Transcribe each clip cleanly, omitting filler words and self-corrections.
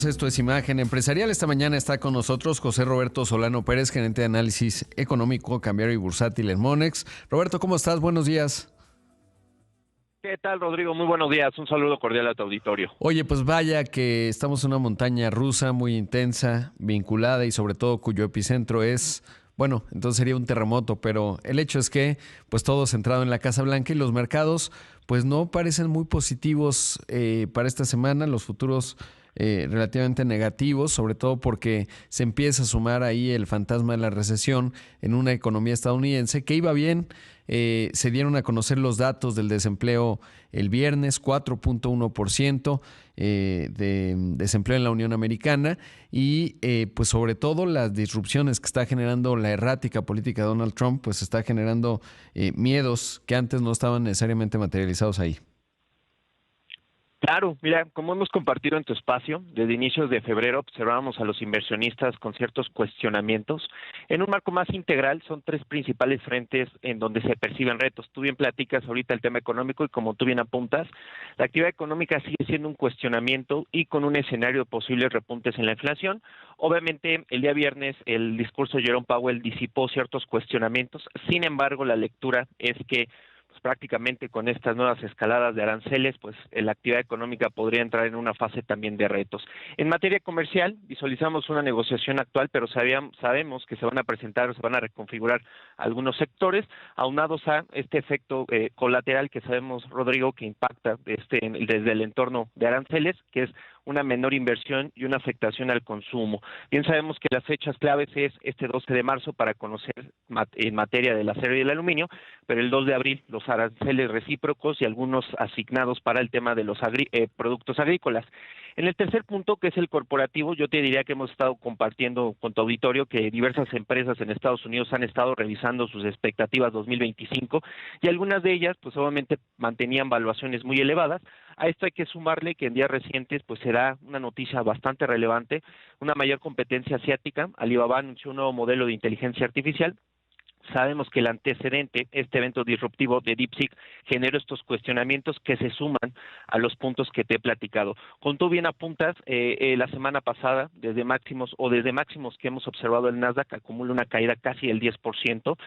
Esto es Imagen Empresarial. Esta mañana está con nosotros José Roberto Solano Pérez, gerente de análisis económico, cambiario y bursátil en Monex. Roberto, ¿cómo estás? Buenos días. ¿Qué tal, Rodrigo? Muy buenos días. Un saludo cordial a tu auditorio. Oye, pues vaya que estamos en una montaña rusa muy intensa, vinculada y sobre todo cuyo epicentro es, bueno, entonces sería un terremoto, pero el hecho es que pues todo centrado en la Casa Blanca y los mercados pues no parecen muy positivos para esta semana. Los futuros relativamente negativos, sobre todo porque se empieza a sumar ahí el fantasma de la recesión en una economía estadounidense que iba bien. Se dieron a conocer los datos del desempleo el viernes, 4.1% de desempleo en la Unión Americana y pues sobre todo las disrupciones que está generando la errática política de Donald Trump, pues está generando miedos que antes no estaban necesariamente materializados ahí. Claro, mira, como hemos compartido en tu espacio, desde inicios de febrero observábamos a los inversionistas con ciertos cuestionamientos. En un marco más integral son tres principales frentes en donde se perciben retos. Tú bien platicas ahorita el tema económico y como tú bien apuntas, la actividad económica sigue siendo un cuestionamiento y con un escenario de posibles repuntes en la inflación. Obviamente, el día viernes el discurso de Jerome Powell disipó ciertos cuestionamientos. Sin embargo, la lectura es que prácticamente con estas nuevas escaladas de aranceles, pues la actividad económica podría entrar en una fase también de retos. En materia comercial, visualizamos una negociación actual, pero sabemos que se van a presentar o se van a reconfigurar algunos sectores, aunados a este efecto colateral que sabemos, Rodrigo, que impacta desde el entorno de aranceles, que es una menor inversión y una afectación al consumo. Bien sabemos que las fechas claves es este 12 de marzo para conocer en materia del acero y el aluminio, pero el 2 de abril los aranceles recíprocos y algunos asignados para el tema de los productos agrícolas. En el tercer punto, que es el corporativo, yo te diría que hemos estado compartiendo con tu auditorio que diversas empresas en Estados Unidos han estado revisando sus expectativas 2025 y algunas de ellas, pues obviamente mantenían valuaciones muy elevadas. A esto hay que sumarle que en días recientes, pues será una noticia bastante relevante, una mayor competencia asiática. Alibaba anunció un nuevo modelo de inteligencia artificial. Sabemos que el antecedente, este evento disruptivo de DeepSeek, generó estos cuestionamientos que se suman a los puntos que te he platicado. Con tú bien apuntas, la semana pasada, desde máximos que hemos observado el Nasdaq, acumula una caída casi del 10%.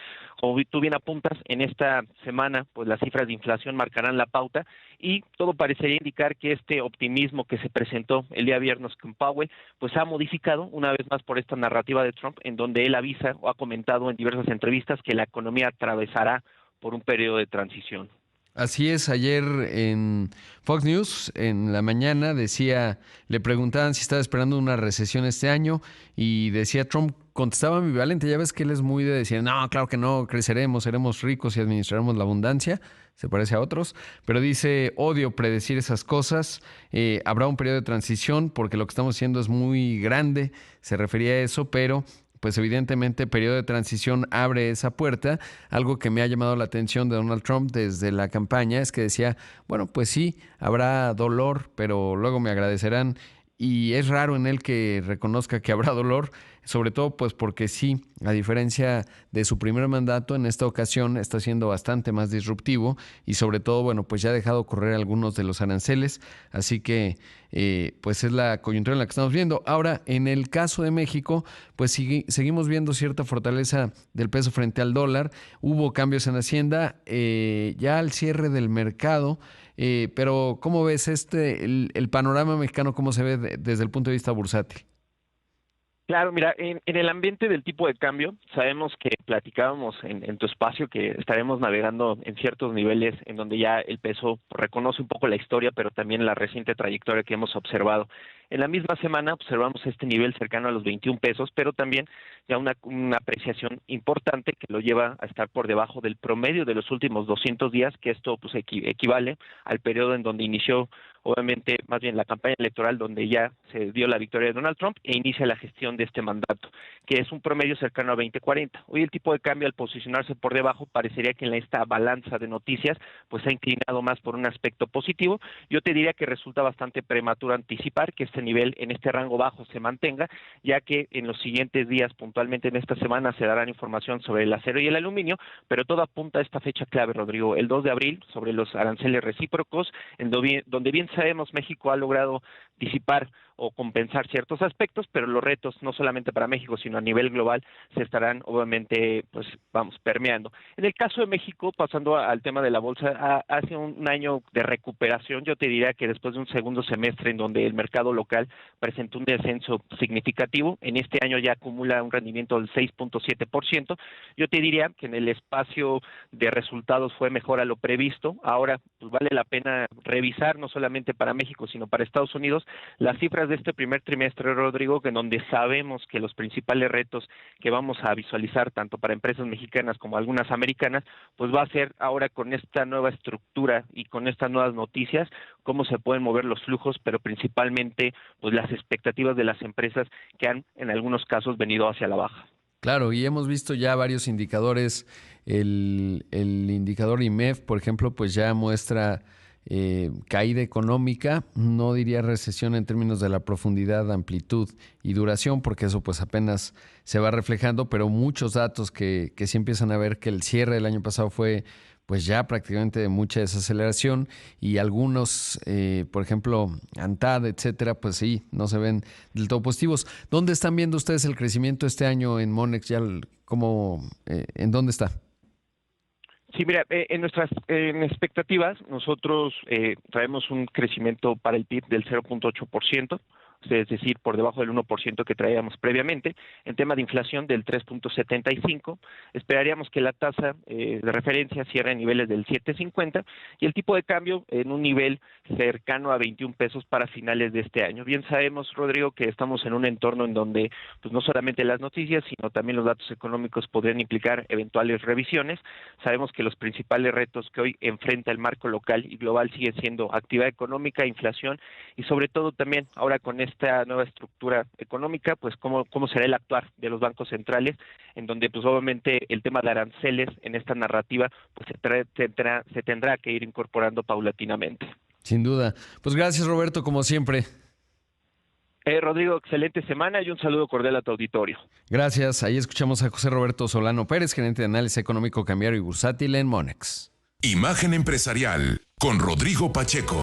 Como tú bien apuntas, en esta semana, pues las cifras de inflación marcarán la pauta y todo parecería indicar que este optimismo que se presentó el día viernes con Powell, pues se ha modificado una vez más por esta narrativa de Trump, en donde él avisa o ha comentado en diversas entrevistas que la economía atravesará por un periodo de transición. Así es, ayer en Fox News, en la mañana, le preguntaban si estaba esperando una recesión este año y decía Trump, contestaba ambivalente, ya ves que él es muy de decir, no, claro que no, creceremos, seremos ricos y administraremos la abundancia, se parece a otros, pero dice, odio predecir esas cosas, habrá un periodo de transición porque lo que estamos haciendo es muy grande, se refería a eso, pero pues evidentemente periodo de transición abre esa puerta. Algo que me ha llamado la atención de Donald Trump desde la campaña es que decía, bueno, pues sí, habrá dolor, pero luego me agradecerán. Y es raro en él que reconozca que habrá dolor, sobre todo pues porque sí, a diferencia de su primer mandato, en esta ocasión está siendo bastante más disruptivo y sobre todo, bueno, pues ya ha dejado correr algunos de los aranceles, así que pues es la coyuntura en la que estamos viendo. Ahora, en el caso de México, pues seguimos viendo cierta fortaleza del peso frente al dólar, hubo cambios en Hacienda, ya al cierre del mercado, pero ¿cómo ves el panorama mexicano, cómo se ve desde el punto de vista bursátil? Claro, mira, en el ambiente del tipo de cambio, sabemos que platicábamos en tu espacio que estaremos navegando en ciertos niveles en donde ya el peso reconoce un poco la historia, pero también la reciente trayectoria que hemos observado. En la misma semana observamos este nivel cercano a los 21 pesos, pero también ya una apreciación importante que lo lleva a estar por debajo del promedio de los últimos 200 días, que esto pues equivale al periodo en donde inició, obviamente, más bien la campaña electoral donde ya se dio la victoria de Donald Trump e inicia la gestión de este mandato, que es un promedio cercano a 20.40. Hoy el tipo de cambio al posicionarse por debajo parecería que en esta balanza de noticias pues se ha inclinado más por un aspecto positivo. Yo te diría que resulta bastante prematuro anticipar que este nivel en este rango bajo se mantenga, ya que en los siguientes días, puntualmente en esta semana, se darán información sobre el acero y el aluminio, pero todo apunta a esta fecha clave, Rodrigo, el 2 de abril, sobre los aranceles recíprocos, donde bien sabemos México ha logrado disipar o compensar ciertos aspectos, pero los retos no solamente para México, sino a nivel global se estarán obviamente, pues vamos, permeando. En el caso de México, pasando al tema de la bolsa, hace un año de recuperación, yo te diría que después de un segundo semestre en donde el mercado local presentó un descenso significativo, en este año ya acumula un rendimiento del 6.7%, yo te diría que en el espacio de resultados fue mejor a lo previsto. Ahora pues vale la pena revisar no solamente para México sino para Estados Unidos las cifras de este primer trimestre, Rodrigo, en donde sabemos que los principales retos que vamos a visualizar tanto para empresas mexicanas como algunas americanas, pues va a ser ahora con esta nueva estructura y con estas nuevas noticias cómo se pueden mover los flujos, pero principalmente pues las expectativas de las empresas que han en algunos casos venido hacia la baja. Claro, y hemos visto ya varios indicadores. El indicador IMEF, por ejemplo, pues ya muestra caída económica. No diría recesión en términos de la profundidad, amplitud y duración, porque eso pues apenas se va reflejando, pero muchos datos que sí empiezan a ver que el cierre del año pasado fue pues ya prácticamente de mucha desaceleración y algunos, por ejemplo, ANTAD, etcétera, pues sí, no se ven del todo positivos. ¿Dónde están viendo ustedes el crecimiento este año en Monex? Ya, ¿en dónde está? Sí, mira, en nuestras expectativas, nosotros traemos un crecimiento para el PIB del 0.8%, es decir, por debajo del 1% que traíamos previamente. En tema de inflación del 3.75, esperaríamos que la tasa de referencia cierre en niveles del 7.50 y el tipo de cambio en un nivel cercano a 21 pesos para finales de este año. Bien sabemos, Rodrigo, que estamos en un entorno en donde pues no solamente las noticias, sino también los datos económicos podrían implicar eventuales revisiones. Sabemos que los principales retos que hoy enfrenta el marco local y global siguen siendo actividad económica, inflación y sobre todo también ahora con esta nueva estructura económica, pues cómo será el actuar de los bancos centrales, en donde pues obviamente el tema de aranceles en esta narrativa pues se tendrá que ir incorporando paulatinamente. Sin duda. Pues gracias, Roberto, como siempre. Rodrigo, excelente semana y un saludo cordial a tu auditorio. Gracias. Ahí escuchamos a José Roberto Solano Pérez, gerente de análisis económico cambiario y bursátil en Monex. Imagen empresarial con Rodrigo Pacheco.